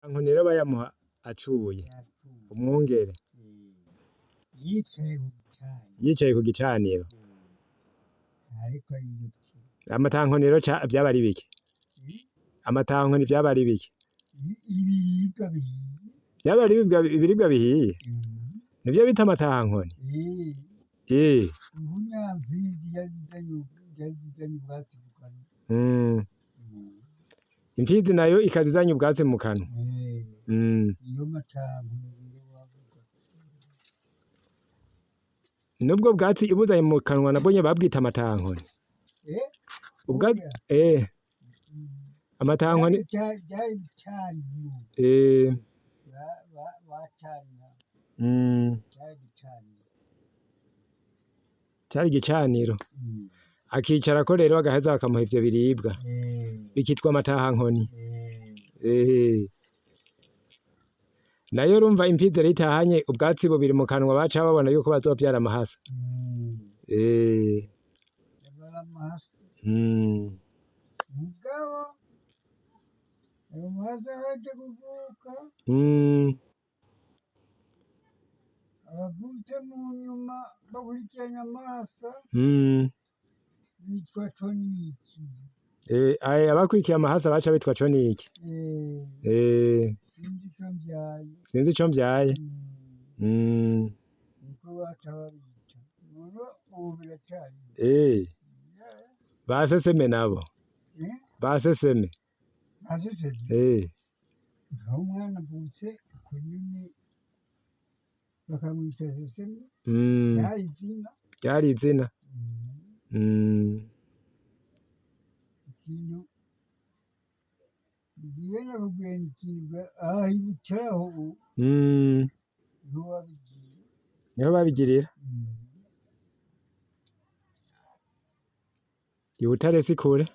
Amatanko rero bayamuha acuye umwungere yicaye ku gicaniro. Amatanko rero vyaba ari biki? Amatanko vyaba ari biki? Vyaba ari ibiribwa bihiye nivyo bita amatankoni. Impfizi nayo ikazizanya ubwatsi mu kanwa. Nubwo bwatsi ibuzanye mu kanwa nabwo nyene babwita amatankoni. Amatankoni cari igicaniro akicarako rero bagaheza bakamuha ivyo biribwa bikitwa amatankoni. Nayo urumva impfizi rero itahanye ubwatsi bubiri mu kanwa baca babona yuko bazovyara amahasa. Mugabo ayo mahasa yaje kuvuka abavutse mu nyuma bakurikiranye amahasa bitwa coniki. Abakurikiye amahasa baca bitwa coniki. Sinzi ico mvyaye. Niko baca babita. None ubu biracari. Baseseme nabo. Baseseme. Aho umwana avutse uko nyene bakamwita seseme. Ryari izina. Ikintu ngiye nakubwiye ikintu aha ibutaraho niho babigirira. I Butare si kure.